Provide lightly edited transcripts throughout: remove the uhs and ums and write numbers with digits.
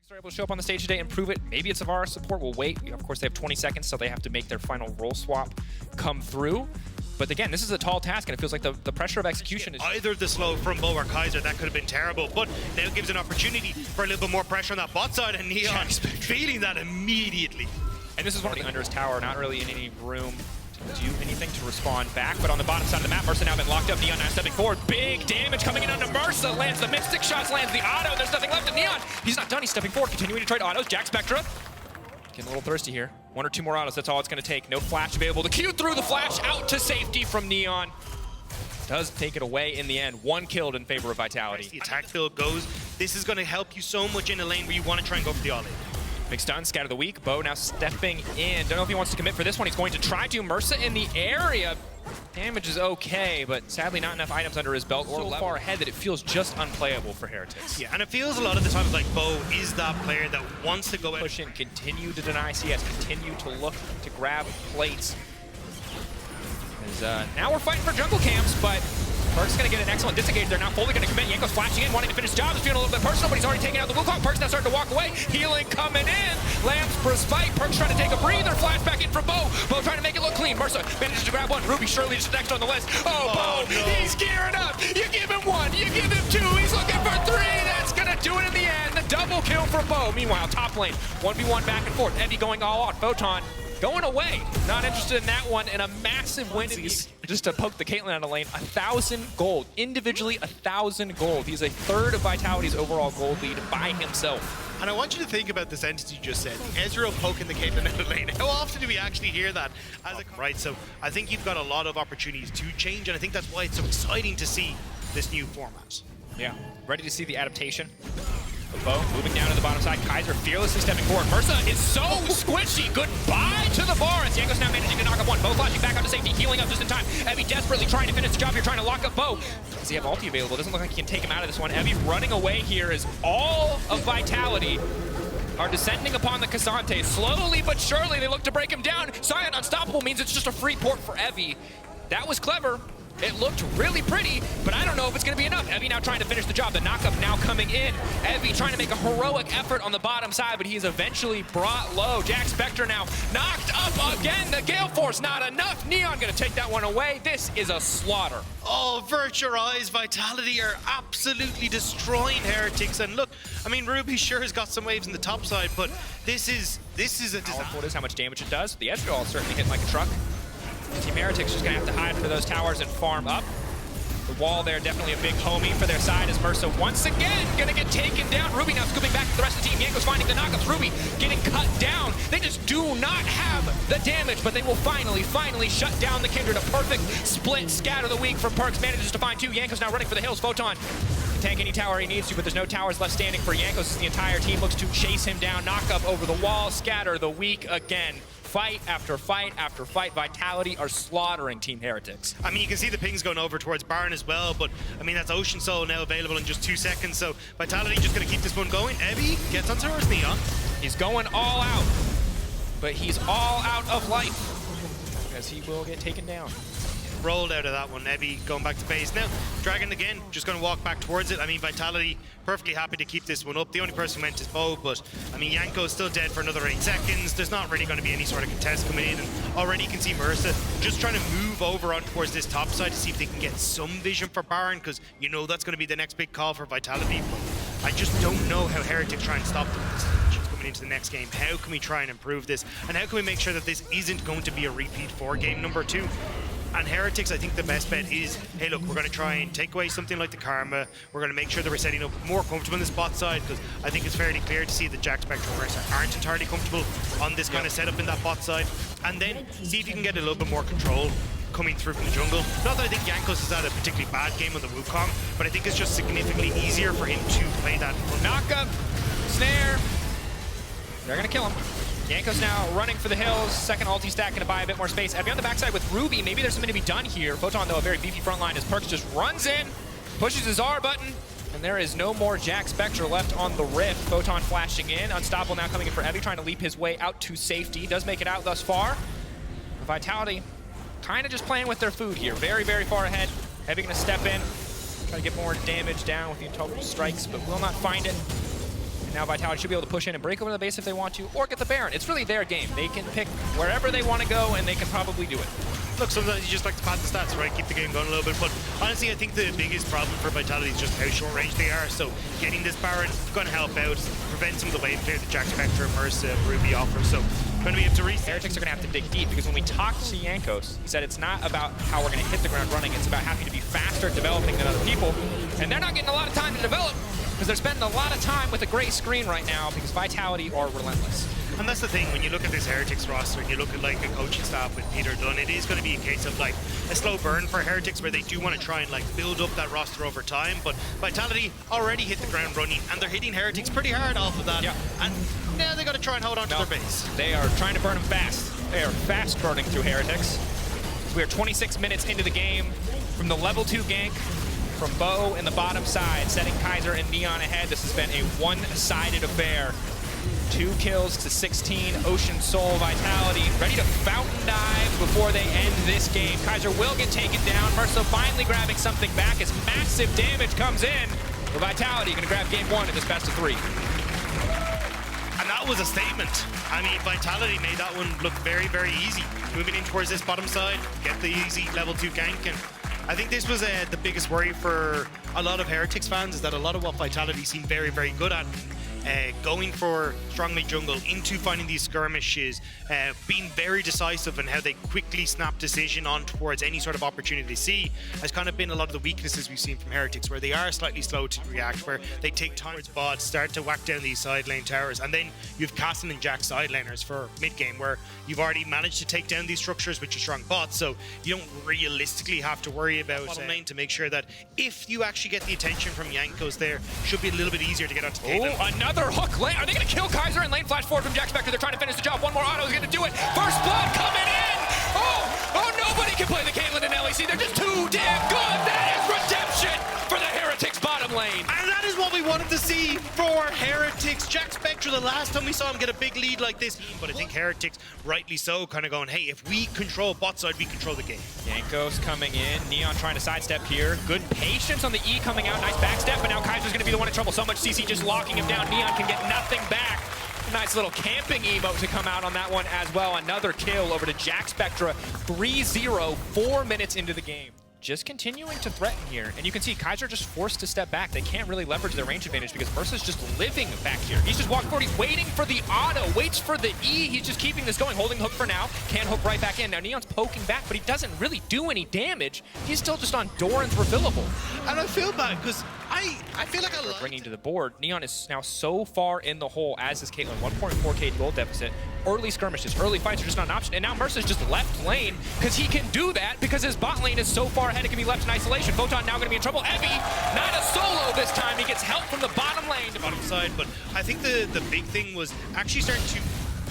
They're able to show up on the stage today and prove it. Maybe it's Avara support. We'll wait. Of course, they have 20 seconds, so they have to make their final role swap come through. But again, this is a tall task, and it feels like the pressure of execution is... Either the slow from Bo or Kaiser, that could have been terrible, but now it gives an opportunity for a little bit more pressure on that bot side, and Neon feeling that immediately. And this is one of the under his tower, not really in any room to do anything to respond back. But on the bottom side of the map, Mercer now been locked up. Neon now stepping forward. Big damage coming in onto Mercer. Lands the Mystic shots, lands the auto. There's nothing left of Neon. He's not done. He's stepping forward, continuing to trade autos. Jack Spectra getting a little thirsty here. One or two more autos, that's all it's going to take. No flash available. The Q through the flash out to safety from Neon. Does take it away in the end. One killed in favor of Vitality. As the attack build goes, this is going to help you so much in a lane where you want to try and go for the all-in. Big stun, scatter the weak. Bo now stepping in. Don't know if he wants to commit for this one. He's going to try to. Mercer in the area. Damage is okay, but sadly not enough items under his belt or so far ahead that it feels just unplayable for Heretics. Yeah, and it feels a lot of the times like Bo is that player that wants to go out. Push in, continue to deny CS, continue to look to grab plates. Now we're fighting for jungle camps, but Perk's going to get an excellent disengage. They're now fully going to commit. Yanko's flashing in, wanting to finish the job. It's feeling a little bit personal, but he's already taken out the Wukong. Perk's now starting to walk away. Healing coming in. Lambs for a spike. Perk's trying to take a breather. Flash back in for Bo. Bo trying to make it look clean. Mercer manages to grab one. Ruby surely just next on the list. Oh, Bo, no. He's gearing up. You give him one. You give him two. He's looking for three. That's going to do it in the end. The double kill for Bo. Meanwhile, top lane, 1v1 back and forth. Evie going all out. Photon going away. Not interested in that one, and a massive win. Just to poke the Caitlyn out of lane, 1,000 gold. Individually, 1,000 gold. He's a third of Vitality's overall gold lead by himself. And I want you to think about the sentence you just said. Ezreal poking the Caitlyn out of lane. How often do we actually hear that? Right, so I think you've got a lot of opportunities to change, and I think that's why it's so exciting to see this new format. Yeah, ready to see the adaptation. Bo moving down to the bottom side. Kaiser fearlessly stepping forward. Mercer is so squishy. Goodbye to the bar. As Yanko's now managing to knock up one. Bo flashing back out to safety, healing up just in time. Evie desperately trying to finish the job here, trying to lock up Bo. Does he have ulti available? Doesn't look like he can take him out of this one. Evie running away here as all of Vitality are descending upon the Cassante. Slowly but surely, they look to break him down. Silent Unstoppable means it's just a free port for Evie. That was clever. It looked really pretty, but I don't know if it's going to be enough. Evie now trying to finish the job. The knockup now coming in. Evie trying to make a heroic effort on the bottom side, but he is eventually brought low. Jack Spectra now knocked up again. The Gale Force, not enough. Neon going to take that one away. This is a slaughter. Oh, Virtual Eyes, Vitality are absolutely destroying Heretics. And look, I mean, Ruby sure has got some waves in the top side, but this is a disaster. Powerful it is, how much damage it does. The Ezreal certainly hit like a truck. Team Heretics just going to have to hide under those towers and farm up. The wall there, definitely a big homie for their side as Mercer once again going to get taken down. Ruby now scooping back to the rest of the team. Yanko's finding the knockups. Ruby getting cut down. They just do not have the damage, but they will finally shut down the Kindred. A perfect split scatter the weak from Perks. Manages to find two. Yanko's now running for the hills. Photon can tank any tower he needs to, but there's no towers left standing for Yankos as the entire team looks to chase him down. Knock up over the wall. Scatter the weak again. Fight after fight after fight. Vitality are slaughtering Team Heretics. I mean, you can see the pings going over towards Baron as well, but I mean, that's Ocean Soul now available in just 2 seconds, so Vitality just going to keep this one going. Evie gets onto her Neon. He's going all out, but he's all out of life as he will get taken down. Rolled out of that one. Evie going back to base. Now, Dragon again, just going to walk back towards it. I mean, Vitality perfectly happy to keep this one up. The only person who went is Bo, but I mean, Yanko's still dead for another 8 seconds. There's not really going to be any sort of contest coming in, and already you can see Mercer just trying to move over on towards this top side to see if they can get some vision for Baron, because you know that's going to be the next big call for Vitality. But I just don't know how Heretics try and stop them coming into the next game. How can we try and improve this, and how can we make sure that this isn't going to be a repeat for game number 2? And Heretics, I think the best bet is, hey look, we're going to try and take away something like the Karma. We're going to make sure that we're setting up more comfortable in the spot side, because I think it's fairly clear to see that Jack Spectra and Mercer aren't entirely comfortable on this kind of setup in that bot side. And then see if you can get a little bit more control coming through from the jungle. Not that I think Yankos has had a particularly bad game on the Wukong, but I think it's just significantly easier for him to play that. Knockup, snare. They're going to kill him. Yanko's now running for the hills. Second ulti stack going to buy a bit more space. Evie on the backside with Ruby. Maybe there's something to be done here. Photon, though, a very beefy front line as Perks just runs in, pushes his R button, and there is no more Jack Spectra left on the Rift. Photon flashing in. Unstoppable now coming in for Evie, trying to leap his way out to safety. Does make it out thus far. Vitality kind of just playing with their food here. Very, very far ahead. Evie going to step in, try to get more damage down with the intolerable strikes, but will not find it. Now Vitality should be able to push in and break over the base if they want to, or get the Baron. It's really their game. They can pick wherever they want to go, and they can probably do it. Look, sometimes you just like to pad the stats, right? Keep the game going a little bit. But honestly, I think the biggest problem for Vitality is just how short range they are. So getting this Baron is going to help out, prevent some of the wave clear that Jack Spectre, Mersa, Ruby offer. So going to be able to reset. Heretics are going to have to dig deep, because when we talked to Drakos, he said it's not about how we're going to hit the ground running. It's about having to be faster at developing than other people. And they're not getting a lot of time to develop, because they're spending a lot of time with a gray screen right now, because Vitality are relentless. And that's the thing, when you look at this Heretics roster and you look at like a coaching staff with Peter Dunn, it is going to be a case of like a slow burn for Heretics, where they do want to try and like build up that roster over time. But Vitality already hit the ground running, and they're hitting Heretics pretty hard off of that. Yeah. And now they got to try and hold on to their base. They are trying to burn them fast. They are fast burning through Heretics. We are 26 minutes into the game from the level 2 gank from Bo in the bottom side, setting Kaiser and Neon ahead. This has been a one-sided affair. 2 kills to 16, Ocean Soul Vitality ready to fountain dive before they end this game. Kaiser will get taken down. Mersa finally grabbing something back as massive damage comes in. The Vitality going to grab game 1 in this best of 3. And that was a statement. I mean, Vitality made that one look very, very easy. Moving in towards this bottom side, get the easy level 2 gank. And I think this was the biggest worry for a lot of Heretics fans, is that a lot of what Vitality seemed very, very good at, going for strong lane jungle, into finding these skirmishes, being very decisive in how they quickly snap decision on towards any sort of opportunity they see, has kind of been a lot of the weaknesses we've seen from Heretics, where they are slightly slow to react, where they take time towards bots, start to whack down these side lane towers, and then you've Castle and Jack side laners for mid game, where you've already managed to take down these structures with your strong bots, so you don't realistically have to worry about bottom lane, to make sure that if you actually get the attention from Drakos there, should be a little bit easier to get onto Caitlyn. Oh, another hook lane. Are they going to kill Kaiser? And lane flash forward from Jack Spectre. They're trying to finish the job. One more auto is going to do it. First blood coming in. Oh, nobody can play the Caitlyn in LEC. They're just too damn good. That is redemption for the Heretics bottom lane. And that is what we wanted to see for Heretics. Jack Spectre, the last time we saw him get a big lead like this. But I think Heretics, rightly so, kind of going, hey, if we control bot side, we control the game. Drakos coming in. Neon trying to sidestep here. Good patience on the E coming out. Nice backstep, but now Kaiser's going to be the one in trouble. So much CC just locking him down. Neon can get nothing back. Nice little camping emote to come out on that one as well. Another kill over to Jack Spectre. 3-0, 4 minutes into the game. Just continuing to threaten here. And you can see Kaiser just forced to step back. They can't really leverage their range advantage because Mersa's just living back here. He's just walked forward. He's waiting for the auto. Waits for the E. He's just keeping this going. Holding hook for now. Can't hook right back in. Now Neon's poking back, but he doesn't really do any damage. He's still just on Doran's refillable. And I feel bad because I feel like I bringing to the board. Neon is now so far in the hole, as is Caitlyn. 1.4k gold deficit. Early skirmishes, early fights are just not an option. And now Mersa's just left lane because he can do that because his bot lane is so far ahead it can be left in isolation. Photon now going to be in trouble. Evie, not a solo this time. He gets help from the bottom lane. The bottom side, but I think the big thing was actually starting to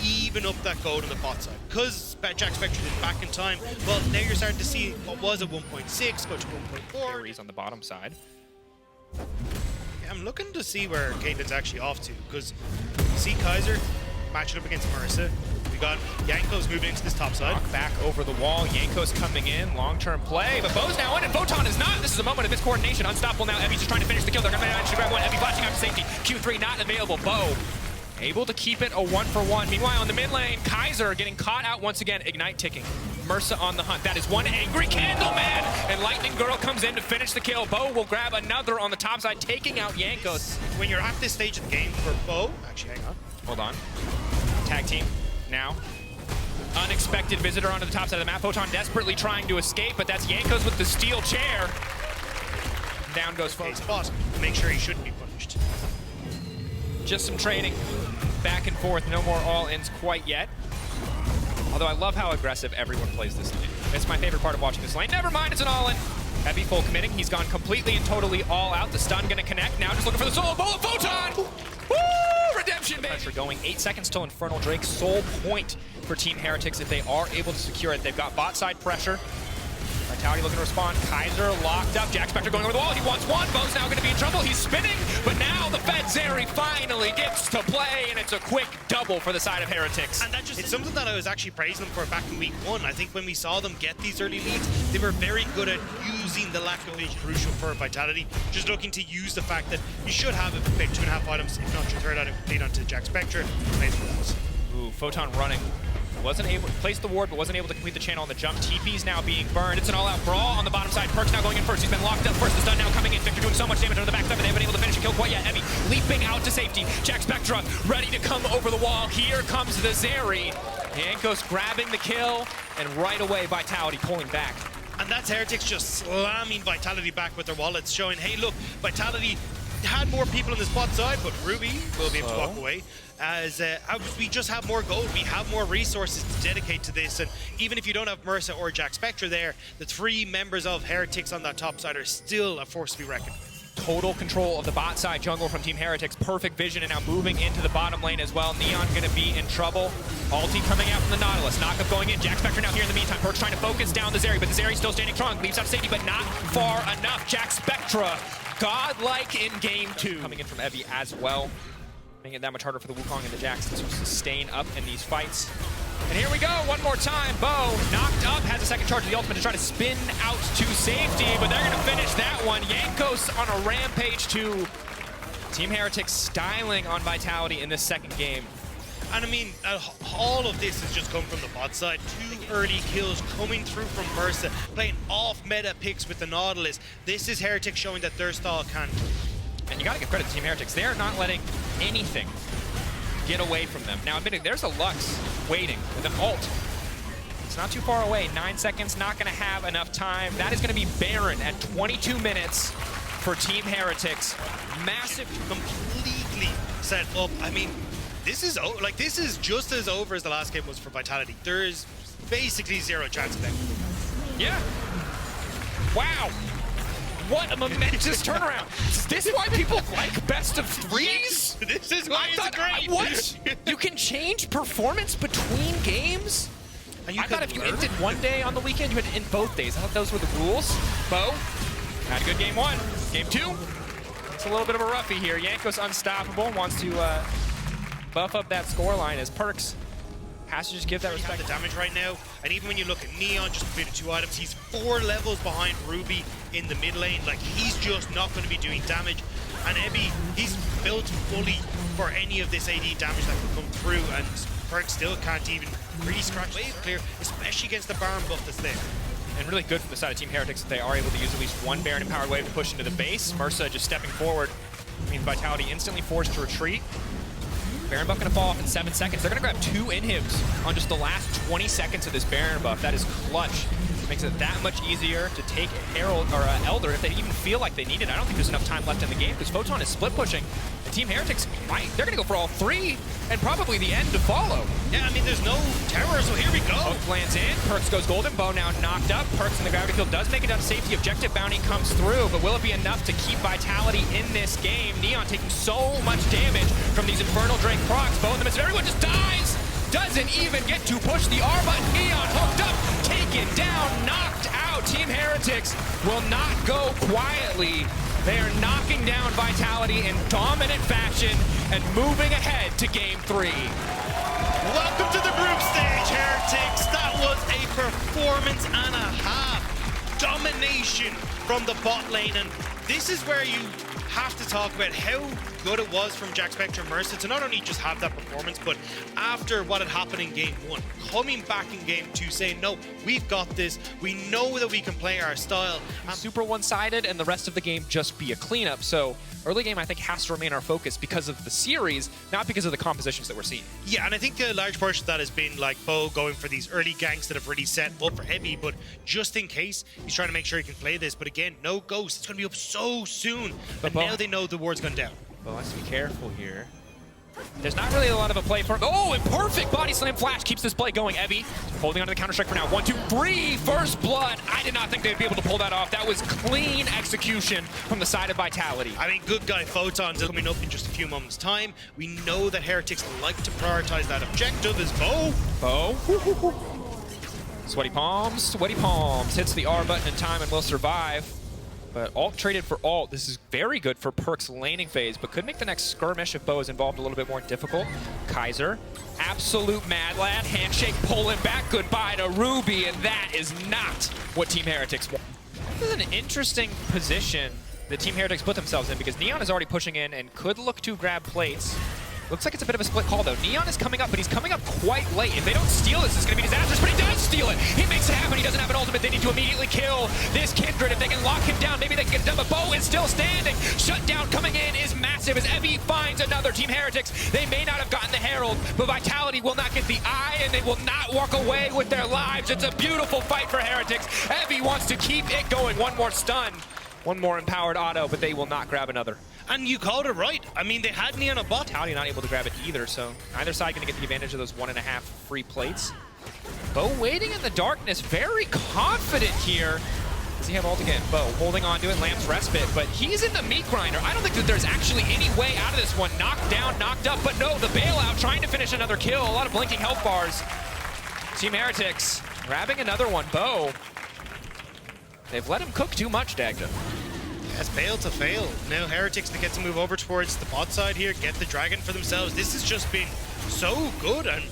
even up that gold on the bot side. Because Jack Spectre did back in time, well, now you're starting to see what was a 1.6 go to 1.4. He's on the bottom side. I'm looking to see where Caitlyn's actually off to, because see Kaiser matching up against Mersa. We got Drakos moving into this top side. Knock back over the wall. Drakos coming in. Long-term play. But Bo's now in and Photon is not. This is a moment of miscoordination. Unstoppable now. Evie's just trying to finish the kill. They're going to manage to grab one. Evie flashing out to safety. Q3 not available. Bo able to keep it a 1-for-1. Meanwhile, on the mid lane, Kaiser getting caught out once again. Ignite ticking. Mersa on the hunt. That is one angry candle man. And Lightning Girl comes in to finish the kill. Bo will grab another on the top side, taking out Drakos. When you're at this stage of the game for Bo, actually, hang on. Hold on. Tag team now. Unexpected visitor onto the top side of the map. Photon desperately trying to escape, but that's Drakos with the steel chair. Down goes Photon. Spot to make sure he shouldn't be punished. Just some trading back and forth. No more all-ins quite yet. Although I love how aggressive everyone plays this lane. It's my favorite part of watching this lane. Never mind, it's an all-in. Heavy full committing. He's gone completely and totally all out. The stun gonna connect. Now just looking for the solo bullet. Photon! Woo! Redemption, baby! Pressure going. 8 seconds till Infernal Drake. Sole point for Team Heretics if they are able to secure it. They've got bot side pressure. Vitality looking to respond. Kaiser locked up. Jack Spectre going over the wall. He wants one. Bo's now going to be in trouble. He's spinning, but now the Fed Zeri finally gets to play, and it's it's a quick double for the side of Heretics. And it's something that I was actually praising them for back in week 1. I think when we saw them get these early leads, they were very good at using the lack of vision, crucial for Vitality. Just looking to use the fact that you should have a complete 2.5 items, if not your third item, complete onto Jack Spectre. Ooh, Photon running. Wasn't able to place the ward, but wasn't able to complete the channel on the jump. TP's now being burned. It's an all-out brawl on the bottom side. Perk's now going in first. He's been locked up first. The stun now coming in. Victor doing so much damage on the backside, but they haven't been able to finish a kill quite yet. Emmy leaping out to safety. Jack Spectra ready to come over the wall. Here comes the Zeri. Drakos grabbing the kill, and right away Vitality pulling back. And that's Heretics just slamming Vitality back with their wallets, showing, hey, look, Vitality had more people on the spot side, but Ruby will be able to walk away. As we just have more gold, we have more resources to dedicate to this, and even if you don't have Mersa or Jack Spectre there, the 3 members of Heretics on that top side are still a force to be reckoned with. Total control of the bot side jungle from Team Heretics. Perfect vision, and now moving into the bottom lane as well. Neon gonna be in trouble. Ulti coming out from the Nautilus. Knockup going in. Jack Spectre now here in the meantime. Perk's trying to focus down the Zeri, but the Zeri still standing strong. Leaves out safety, but not far enough. Jack Spectra, godlike in game 2. Coming in from Evie as well. Making it that much harder for the Wukong and the Jacksons to sustain up in these fights. And here we go, one more time. Bo, knocked up, has a second charge of the ultimate to try to spin out to safety, but they're gonna finish that one. Jankos on a rampage too. Team Heretics styling on Vitality in this second game. And I mean, all of this has just come from the bot side. 2 early kills coming through from Mersa, playing off-meta picks with the Nautilus. This is Heretics showing that their style can. And you gotta give credit to Team Heretics. They're not letting anything get away from them. Now, admitting there's a Lux waiting with an ult. It's not too far away. 9 seconds, not gonna have enough time. That is gonna be Baron at 22 minutes for Team Heretics. Massive. Completely set up. I mean, this is just as over as the last game was for Vitality. There is basically 0 chance of that. Yeah. Wow. What a momentous turnaround. Is this why people like best of 3s? This is why it's great. What? You can change performance between games? I thought if you ended one day on the weekend, you had to end both days. I thought those were the rules. Bo had a good game 1. Game 2, it's a little bit of a roughie here. Jankos unstoppable, wants to buff up that scoreline as Perks has to just give that respect. The damage right now, and even when you look at Neon, just completed 2 items, he's 4 levels behind Ruby in the mid lane. Like, he's just not going to be doing damage. And Ebby, he's built fully for any of this AD damage that could come through, and Perk still can't even really scratch wave clear, especially against the Baron buff that's there. And really good from the side of Team Heretics that they are able to use at least 1 Baron empowered wave to push into the base. Mersa just stepping forward. I mean, Vitality instantly forced to retreat. Baron buff gonna fall off in 7 seconds. They're gonna grab 2 inhibs on just the last 20 seconds of this Baron buff. That is clutch. It makes it that much easier to take Herald or Elder if they even feel like they need it. I don't think there's enough time left in the game because Photon is split pushing. And Team Heretics they're gonna go for all 3 and probably the end to follow. Yeah, I mean, there's no terror, so here we go. Hook lands in, Perks goes golden, Bo now knocked up. Perks in the gravity field does make it down to safety. Objective bounty comes through, but will it be enough to keep Vitality in this game? Neon taking so much damage from these Infernal Drake procs. Bo in the midst of everyone just dies! Doesn't even get to push the R button. Neon hooked up, taken down, knocked out. Team Heretics will not go quietly. They are knocking down Vitality in dominant fashion and moving ahead to game 3. Welcome to the group stage, Heretics. That was a performance and a half. Domination from the bot lane, and this is where you have to talk about how good it was from Jack Spectre and Mersa to not only just have that performance, but after what had happened in game 1, coming back in game 2 saying, no, we've got this, we know that we can play our style. Super one-sided and the rest of the game just be a cleanup. So early game, I think, has to remain our focus because of the series, not because of the compositions that we're seeing. Yeah, and I think a large portion of that has been like Bo going for these early ganks that have really set up for Ebby, but just in case, he's trying to make sure he can play this. But again, no Ghost. It's going to be up so soon. But now they know the ward's gone down. Bo has to be careful here. There's not really a lot of a play for him. Oh, and perfect body slam flash keeps this play going. Ebby holding onto the counter strike for now. 1, 2, 3, first blood. I did not think they'd be able to pull that off. That was clean execution from the side of Vitality. I mean, good guy Photon's coming up in just a few moments' time. We know that Heretics like to prioritize that objective as Bo. Sweaty palms hits the R button in time and will survive. But alt traded for alt. This is very good for Perk's laning phase, but could make the next skirmish if Bo is involved a little bit more difficult. Kaiser, absolute mad lad, handshake pulling back, goodbye to Ruby, and that is not what Team Heretics want. This is an interesting position that Team Heretics put themselves in because Neon is already pushing in and could look to grab plates. Looks like it's a bit of a split call, though. Neon is coming up, but he's coming up quite late. If they don't steal this, it's going to be disastrous, but he does steal it. He makes it happen. He doesn't have an ultimate. They need to immediately kill this Kindred. If they can lock him down, maybe they can get it done, but Bo is still standing. Shutdown coming in is massive as Evie finds another. Team Heretics, they may not have gotten the Herald, but Vitality will not get the eye, and they will not walk away with their lives. It's a beautiful fight for Heretics. Evie wants to keep it going. One more stun. One more empowered auto, but they will not grab another. And you called it right. I mean, they had Neon a bot. Vitality not able to grab it either, so either side going to get the advantage of those 1.5 free plates. Bo waiting in the darkness, very confident here. Does he have ult again? Bo holding on to it, Lamb's respite, but he's in the meat grinder. I don't think that there's actually any way out of this one. Knocked down, knocked up, but no, the bailout trying to finish another kill. A lot of blinking health bars. Team Heretics grabbing another one. Bo, they've let him cook too much, Dagda. Yes, fail to fail. Now Heretics to get to move over towards the bot side here, get the dragon for themselves. This has just been so good, and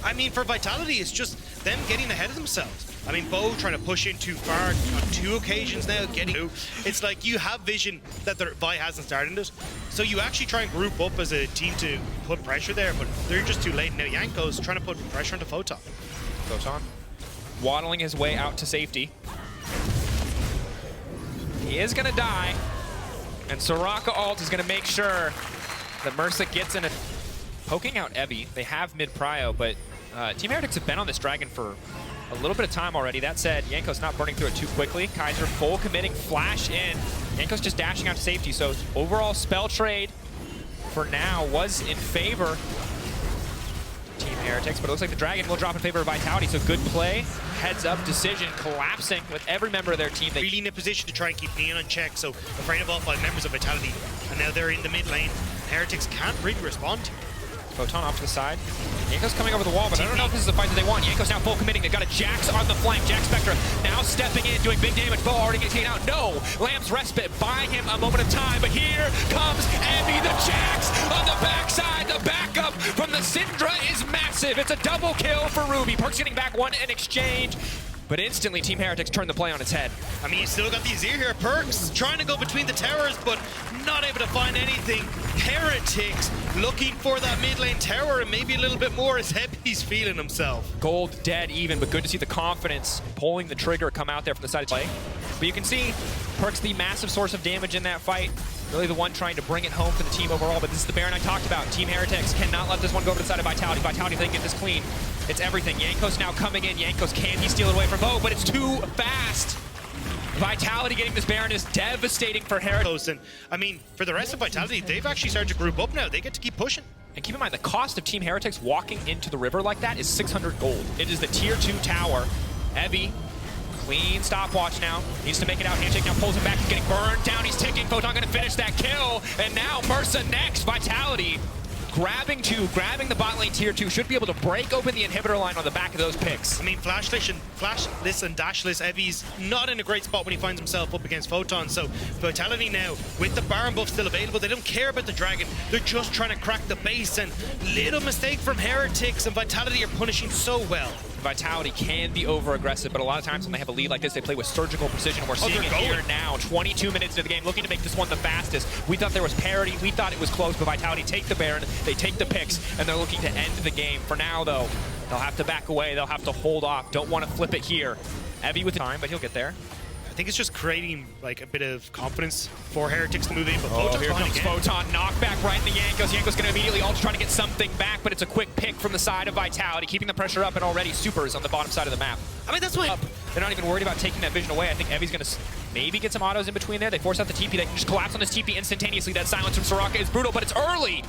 I mean, for Vitality, it's just them getting ahead of themselves. I mean, Bo trying to push in too far on 2 occasions now, getting. It's like you have vision that their Vi hasn't started it, so you actually try and group up as a team to put pressure there, but they're just too late. Now Yanko's trying to put pressure onto Photon. Photon waddling his way out to safety. He is going to die, and Soraka ult is going to make sure that Mercy gets in it. Poking out Evie. They have mid-prio, but Team Heretics have been on this dragon for a little bit of time already. That said, Yanko's not burning through it too quickly. Kaiser full committing, flash in. Yanko's just dashing out to safety, so overall spell trade for now was in favor Team Heretics, but it looks like the dragon will drop in favor of Vitality, so good play. Heads up decision, collapsing with every member of their team. Really in a position to try and keep Neon on check, so afraid of all 5 members of Vitality, and now they're in the mid lane. Heretics can't really respond. Photon off to the side. Yanko's coming over the wall, but I don't know if this is the fight that they want. Yanko's now full committing. They've got a Jax on the flank. Jax Spectra now stepping in, doing big damage. Bo already getting taken out. No! Lamb's respite, buying him a moment of time, but here comes Evie, the Jax on the backside. The backup from the Syndra is massive. It's a double kill for Ruby. Perk's getting back one in exchange, but instantly Team Heretics turned the play on its head. I mean, you still got the Azir here. Perks trying to go between the towers, but not able to find anything. Heretics looking for that mid lane tower and maybe a little bit more as Heppy's feeling himself. Gold dead even, but good to see the confidence pulling the trigger come out there from the side of the play. But you can see Perk's the massive source of damage in that fight. Really the one trying to bring it home for the team overall, but this is the Baron I talked about. Team Heretics cannot let this one go over to the side of Vitality. Vitality, if they can get this clean, it's everything. Jankos now coming in. Jankos, can he steal it away from Bo? But it's too fast. Vitality getting this Baron is devastating for Heretics. And I mean, for the rest of Vitality, they've actually started to group up now. They get to keep pushing. And keep in mind, the cost of Team Heretics walking into the river like that is 600 gold. It is the tier 2 tower. Evie, clean stopwatch now. Needs to make it out. Handshake now pulls him back. He's getting burned down. He's ticking. Photon going to finish that kill. And now Mercy next. Vitality grabbing the bot lane tier 2. Should be able to break open the inhibitor line on the back of those picks. I mean, flashless and dashless, Evie's not in a great spot when he finds himself up against Photon. So Vitality now, with the Baron buff still available, they don't care about the dragon. They're just trying to crack the base, and little mistake from Heretics, and Vitality are punishing so well. Vitality can be over-aggressive, but a lot of times when they have a lead like this, they play with surgical precision. We're seeing it here now. 22 minutes into the game, looking to make this one the fastest. We thought there was parity. We thought it was close, but Vitality take the Baron, they take the picks, and they're looking to end the game. For now, though, they'll have to back away. They'll have to hold off. Don't want to flip it here. Evie with the time, but he'll get there. I think it's just creating like a bit of confidence for Heretics to move in, but here comes Photon, knockback right in the Jankos. Jankos going to immediately ult, trying to get something back, but it's a quick pick from the side of Vitality, keeping the pressure up, and already supers on the bottom side of the map. I mean, that's why they're not even worried about taking that vision away. I think Evie's going to maybe get some autos in between there. They force out the TP. They can just collapse on this TP instantaneously. That silence from Soraka is brutal, but it's early.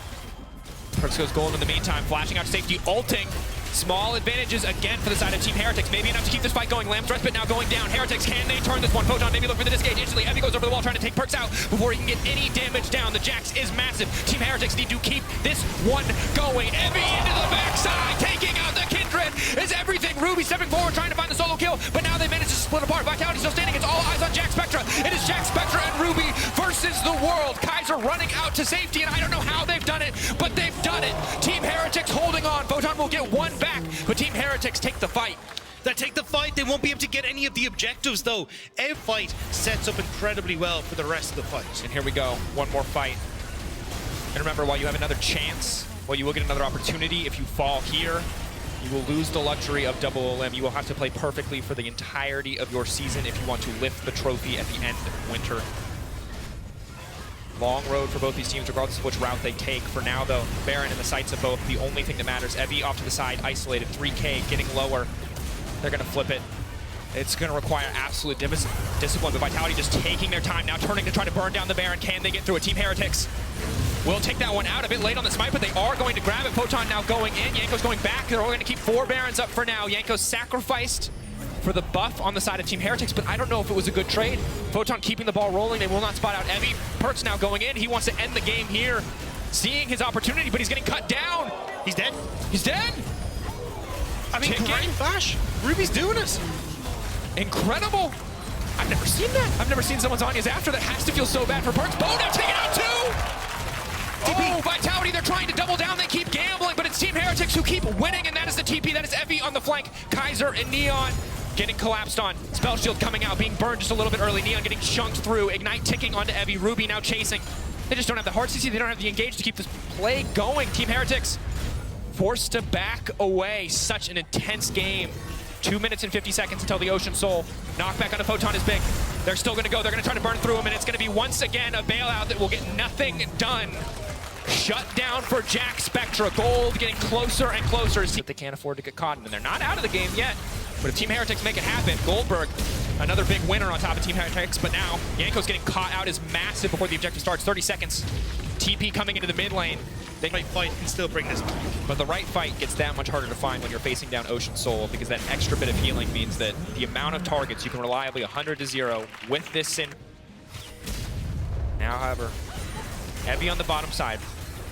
Perks goes gold in the meantime, flashing out to safety, ulting. Small advantages again for the side of Team Heretics. Maybe enough to keep this fight going. Lamb's respite now going down. Heretics, can they turn this one? Photon maybe look for the disengage. Instantly, Evie goes over the wall trying to take Perks out before he can get any damage down. The Jax is massive. Team Heretics need to keep this one going. Evie into the backside, taking out the Kindred, is everything. Ruby stepping forward, trying to find the solo kill, but now they managed to split apart. Vitality still standing. It's all eyes on Jack Spectra. It is Jack Spectra and Ruby versus the world. Kaiser running out to safety, and I don't know how they've done it, but they've done it. Team Heretics holding on. Photon will get one back, but Team Heretics take the fight. They take the fight. They won't be able to get any of the objectives, though. A fight sets up incredibly well for the rest of the fight. And here we go. One more fight. And remember, while you have another chance, while you will get another opportunity, if you fall here, you will lose the luxury of double elim. You will have to play perfectly for the entirety of your season if you want to lift the trophy at the end of winter. Long road for both these teams, regardless of which route they take. For now, though, Baron in the sights of both, the only thing that matters. Evie off to the side, isolated, 3K, getting lower. They're going to flip it. It's going to require absolute discipline, but Vitality just taking their time now, turning to try to burn down the Baron. Can they get through it? Team Heretics will take that one out a bit late on the smite, but they are going to grab it. Photon now going in. Yanko's going back. They're only going to keep 4 Barons up for now. Yanko's sacrificed for the buff on the side of Team Heretics, but I don't know if it was a good trade. Photon keeping the ball rolling. They will not spot out Evie. Perk's now going in. He wants to end the game here, seeing his opportunity, but he's getting cut down. He's dead. He's dead. I mean, great flash. Ruby's doing it. Incredible. I've never seen that. I've never seen someone's Anya's after. That has to feel so bad for Perks. Bo now taking out 2. Oh, Vitality, they're trying to double down. They keep gambling, but it's Team Heretics who keep winning, and that is the TP. That is Evie on the flank. Kaiser and Neon getting collapsed on. Spell Shield coming out, being burned just a little bit early. Neon getting chunked through. Ignite ticking onto Evie. Ruby now chasing. They just don't have the heart CC. They don't have the engage to keep this play going. Team Heretics forced to back away. Such an intense game. 2 minutes and 50 seconds until the Ocean Soul. Knockback on the Photon is big. They're still going to go. They're going to try to burn through him, and it's going to be once again a bailout that will get nothing done. Shut down for Jack Spectra. Gold getting closer and closer. They can't afford to get caught, and they're not out of the game yet. But if Team Heretics make it happen, Goldberg, another big winner on top of Team Heretics. But now, Yanko's getting caught out is massive before the objective starts. 30 seconds. TP coming into the mid lane. The right fight can still bring this back. But the right fight gets that much harder to find when you're facing down Ocean Soul, because that extra bit of healing means that the amount of targets you can reliably 100-0 with this Sin. Now, however, Evie on the bottom side,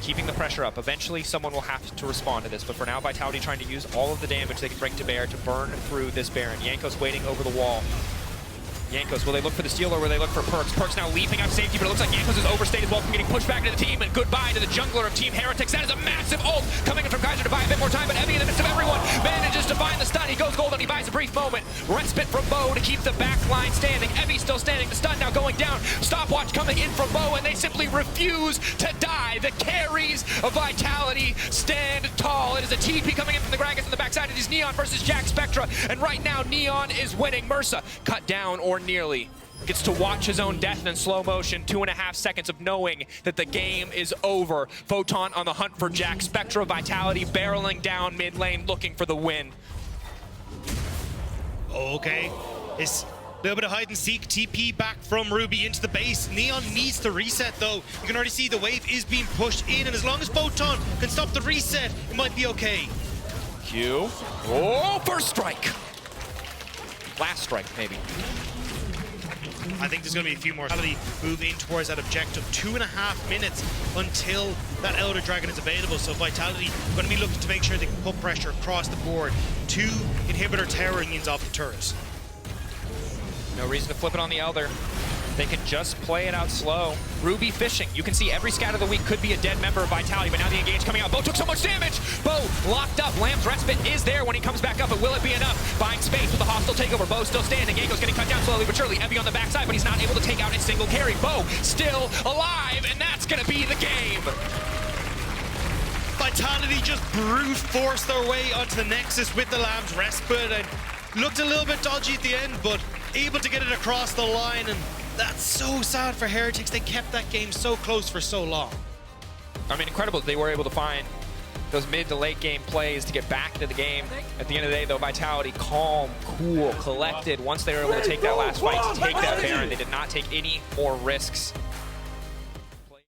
keeping the pressure up. Eventually, someone will have to respond to this, but for now, Vitality trying to use all of the damage they can bring to bear to burn through this Baron. Yanko's waiting over the wall. Yankos, will they look for the steal or will they look for Perks? Perks now leaping out safety, but it looks like Yankos is overstayed as well from getting pushed back into the team, and goodbye to the jungler of Team Heretics. That is a massive ult coming in from Kaiser to buy a bit more time, but Evie in the midst of everyone manages to find the stun. He goes gold and he buys a brief moment. Respite from Bo to keep the back line standing. Evie still standing, the stun now going down. Stopwatch coming in from Bo, and they simply refuse to die. The carries of Vitality stand tall. It is a TP coming in from the Gragas on the backside. It is Neon versus Jack Spectra, and right now Neon is winning. Mursa cut down or nearly. Gets to watch his own death in slow motion. 2.5 seconds of knowing that the game is over. Photon on the hunt for Jack. Spectra, Vitality barreling down mid lane looking for the win. Okay, it's a little bit of hide and seek. TP back from Ruby into the base. Neon needs to reset though. You can already see the wave is being pushed in, and as long as Photon can stop the reset, it might be okay. Q. Oh, first strike. Last strike, maybe. I think there's going to be a few more. Vitality move in towards that objective. 2.5 minutes until that Elder Dragon is available. So Vitality going to be looking to make sure they can put pressure across the board. 2 inhibitor tower unions off the turret. No reason to flip it on the Elder. They can just play it out slow. Ruby fishing. You can see every scout of the week could be a dead member of Vitality, but now the engage coming out. Bo took so much damage. Bo locked up. Lamb's respite is there when he comes back up, but will it be enough? Buying space with the hostile takeover. Bo still standing. Yanko's getting cut down slowly but surely. Evie on the backside, but he's not able to take out a single carry. Bo still alive, and that's going to be the game. Vitality just brute forced their way onto the Nexus with the Lamb's respite, and looked a little bit dodgy at the end, but able to get it across the line, and that's so sad for Heretics. They kept that game so close for so long. I mean, incredible that they were able to find those mid to late game plays to get back into the game. At the end of the day, though, Vitality calm, cool, collected. Once they were able to take that last fight, to take that Baron, they did not take any more risks.